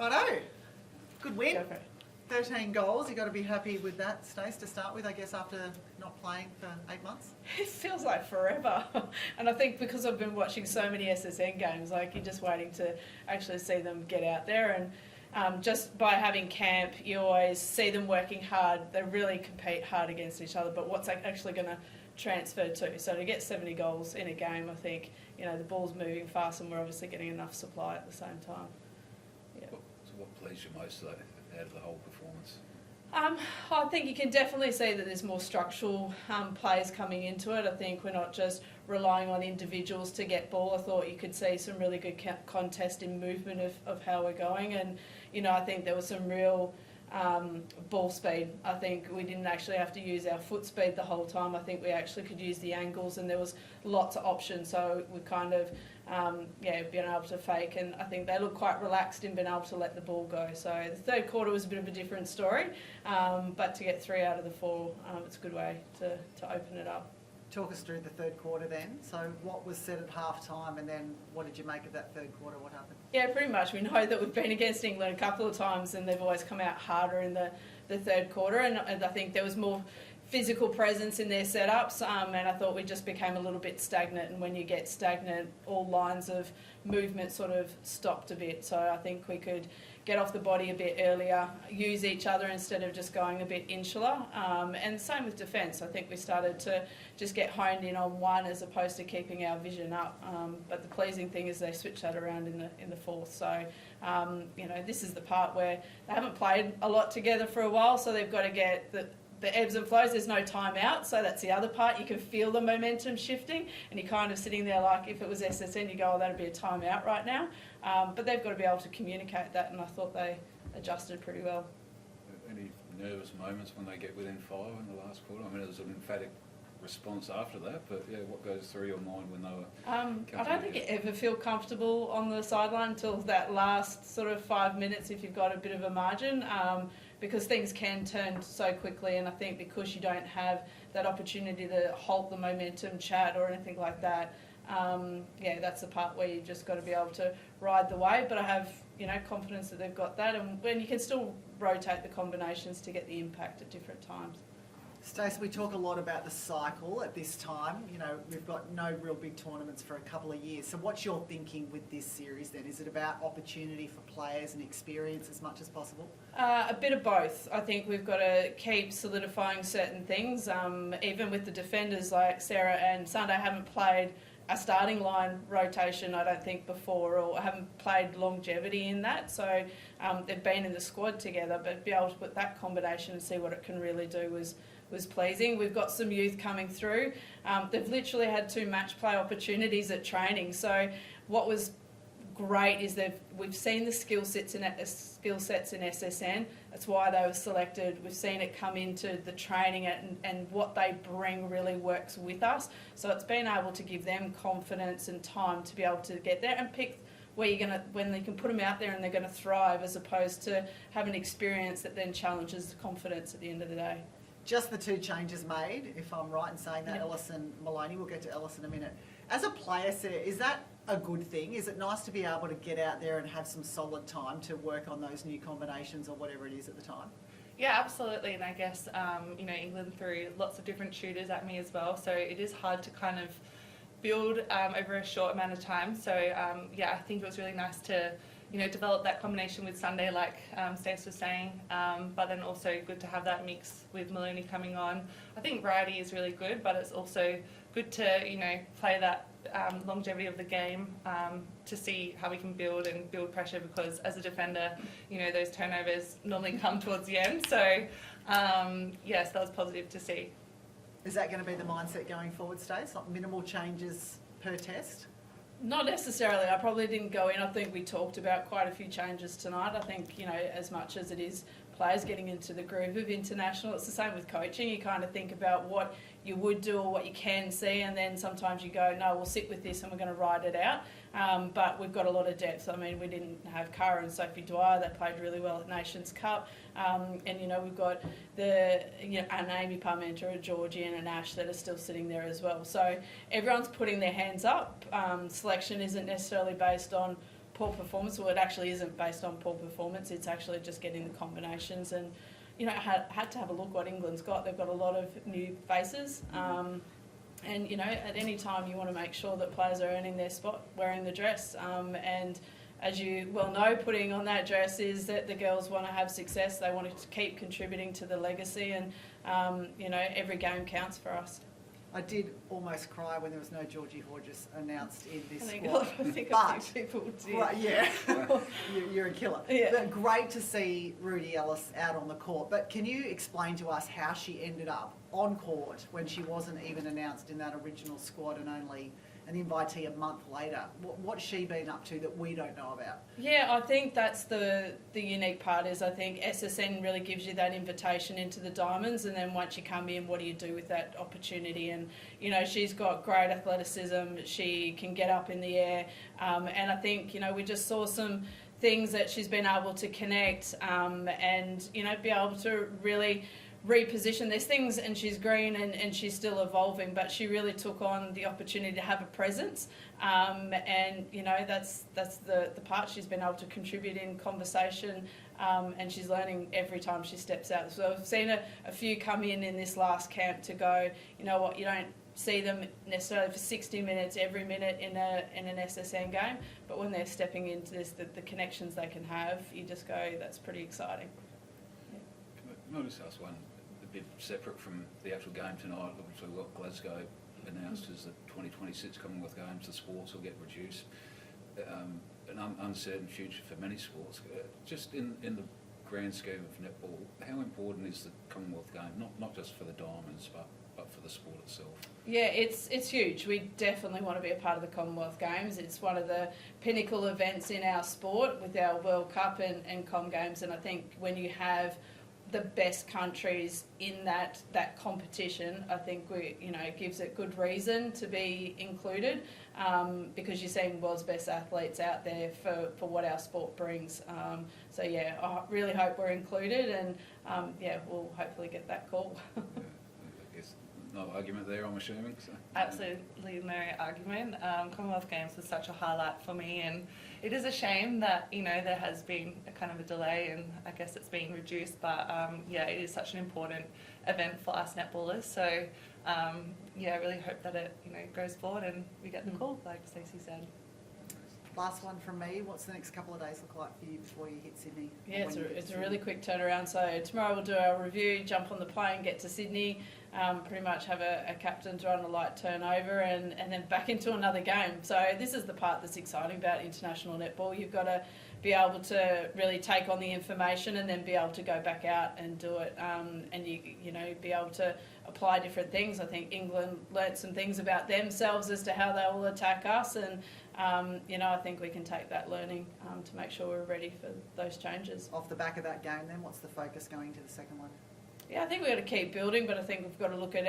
Righto. Good win. Go for it. 13 goals. You've got to be happy with that, Stace, to start with, I guess, after not playing for 8 months. It feels like forever. And I think because I've been watching so many SSN games, like you're just waiting to actually see them get out there. And just by having camp, you always see them working hard. They really compete hard against each other, but what's actually going to transfer to? So to get 70 goals in a game, I think, you know, the ball's moving fast and we're obviously getting enough supply at the same time. Yeah. So what pleased you most out of the whole performance? I think you can definitely see that there's more structural players coming into it. I think we're not just relying on individuals to get ball. I thought you could see some really good contest in movement of how we're going, and you know, I think there was some real ball speed. I think we didn't actually have to use our foot speed the whole time. I think we actually could use the angles, and there was lots of options, so we kind of been able to fake, and I think they look quite relaxed in being able to let the ball go. So the third quarter was a bit of a different story, but to get 3 out of the 4, it's a good way to open it up. Talk us through the third quarter then. So what was said at half time, and then what did you make of that third quarter? What happened? Yeah, pretty much. We know that we've been against England a couple of times and they've always come out harder in the third quarter, and I think there was more physical presence in their setups, and I thought we just became a little bit stagnant, and when you get stagnant, all lines of movement sort of stopped a bit. So I think we could get off the body a bit earlier, use each other instead of just going a bit insular, and same with defence. I think we started to just get honed in on one as opposed to keeping our vision up, but the pleasing thing is they switched that around in the fourth. So you know, this is the part where they haven't played a lot together for a while, so they've got to get the ebbs and flows. There's no time out, so that's the other part. You can feel the momentum shifting, and you're kind of sitting there like, if it was SSN, you go, oh, that'd be a time out right now. But they've got to be able to communicate that, and I thought they adjusted pretty well. Any nervous moments when they get within 5 in the last quarter? I mean, it was an emphatic response after that, but yeah, what goes through your mind when they were... I don't think you ever feel comfortable on the sideline until that last sort of 5 minutes if you've got a bit of a margin. Because things can turn so quickly, and I think because you don't have that opportunity to halt the momentum, chat or anything like that, that's the part where you just got to be able to ride the wave. But I have, you know, confidence that they've got that, and when you can still rotate the combinations to get the impact at different times. Stacey, we talk a lot about the cycle at this time. You know, we've got no real big tournaments for a couple of years. So what's your thinking with this series then? Is it about opportunity for players and experience as much as possible? A bit of both. I think we've got to keep solidifying certain things. Even with the defenders like Sarah and Sunday haven't played a starting line rotation, I don't think, before, or haven't played longevity in that. So they've been in the squad together, but be able to put that combination and see what it can really do was pleasing. We've got some youth coming through. They've literally had 2 match play opportunities at training. So what was great is we've seen the skill sets in SSN. That's why they were selected. We've seen it come into the training, and what they bring really works with us. So it's been able to give them confidence and time to be able to get there and pick where when they can put them out there and they're going to thrive, as opposed to have an experience that then challenges the confidence at the end of the day. Just the 2 changes made, if I'm right in saying that, Yep. Ellis and Maloney. We'll get to Ellis in a minute. As a player, Sarah, is that a good thing? Is it nice to be able to get out there and have some solid time to work on those new combinations or whatever it is at the time? Yeah, absolutely. And I guess, you know, England threw lots of different shooters at me as well. So it is hard to kind of build over a short amount of time. So, I think it was really nice to, you know, develop that combination with Sunday, like Stace was saying, but then also good to have that mix with Maloney coming on. I think variety is really good, but it's also good to, you know, play that longevity of the game to see how we can build pressure, because as a defender, you know, those turnovers normally come towards the end. So, yes, that was positive to see. Is that going to be the mindset going forward, Stace? Like minimal changes per test? Not necessarily. I probably didn't go in. I think we talked about quite a few changes tonight. I think, you know, as much as it is players getting into the groove of international, it's the same with coaching. You kind of think about what you would do or what you can see, and then sometimes you go, no, we'll sit with this and we're going to ride it out. But we've got a lot of depth. I mean, we didn't have Cara and Sophie Dwyer. They played really well at Nations Cup. And, you know, we've got an Amy Parmenter, a Georgian and Ash that are still sitting there as well. So everyone's putting their hands up. Selection isn't necessarily based on poor performance. Well, it actually isn't based on poor performance. It's actually just getting the combinations. And, you know, had to have a look what England's got. They've got a lot of new faces. And, you know, at any time you want to make sure that players are earning their spot wearing the dress. And as you well know, putting on that dress is that the girls want to have success. They want to keep contributing to the legacy, and, you know, every game counts for us. I did almost cry when there was no Georgie Hodges announced in this I think, squad. I think a But- few people did. Right, yeah, you're a killer. Yeah. But great to see Rudy Ellis out on the court. But can you explain to us how she ended up on court when she wasn't even announced in that original squad and only an invitee a month later? What's she been up to that we don't know about? Yeah, I think that's the unique part is I think SSN really gives you that invitation into the Diamonds, and then once you come in, what do you do with that opportunity? And, you know, she's got great athleticism, she can get up in the air, and I think, you know, we just saw some things that she's been able to connect and, you know, be able to really reposition. There's things, and she's green and she's still evolving, but she really took on the opportunity to have a presence, and, you know, that's the part she's been able to contribute in conversation, and she's learning every time she steps out. So I've seen a few come in this last camp to go, you know what, you don't see them necessarily for 60 minutes every minute in an SSN game, but when they're stepping into this, the connections they can have, you just go, that's pretty exciting. Can I just ask one, a bit separate from the actual game tonight? Obviously, what Glasgow announced is the 2026 Commonwealth Games, the sports will get reduced. An uncertain future for many sports. Just in the grand scheme of netball, how important is the Commonwealth game, not just for the Diamonds, but for the sport itself? Yeah, it's huge. We definitely want to be a part of the Commonwealth Games. It's one of the pinnacle events in our sport with our World Cup and Com Games, and I think when you have the best countries in that competition, I think it gives it good reason to be included, because you're seeing world's best athletes out there for what our sport brings. So yeah, I really hope we're included, and we'll hopefully get that call. I guess no argument there, I'm assuming. So. Absolutely no argument. Commonwealth Games was such a highlight for me, and it is a shame that, you know, there has been a kind of a delay, and I guess it's being reduced, but it is such an important event for us netballers. So I really hope that it, you know, goes forward and we get the call, like Stacey said. Last one from me. What's the next couple of days look like for you before you hit Sydney? Yeah, it's a really quick turnaround. So tomorrow we'll do our review, jump on the plane, get to Sydney, pretty much have a captain to run a light turnover, and then back into another game. So this is the part that's exciting about international netball. You've got to be able to really take on the information and then be able to go back out and do it, and you know, be able to apply different things. I think England learnt some things about themselves as to how they will attack us, and I think we can take that learning to make sure we're ready for those changes. Off the back of that game then, what's the focus going to the second one? Yeah, I think we've got to keep building, but I think we've got to look at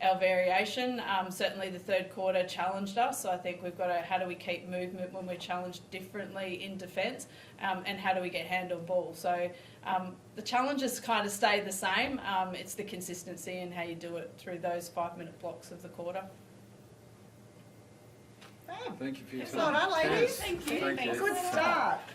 our variation. Certainly the third quarter challenged us, so I think we've got to, how do we keep movement when we're challenged differently in defence, and how do we get hand on ball? So the challenges kind of stay the same. It's the consistency and how you do it through those 5-minute blocks of the quarter. Thank you for your Well time. done, ladies. Thanks. Thank you. Thank you. Good start.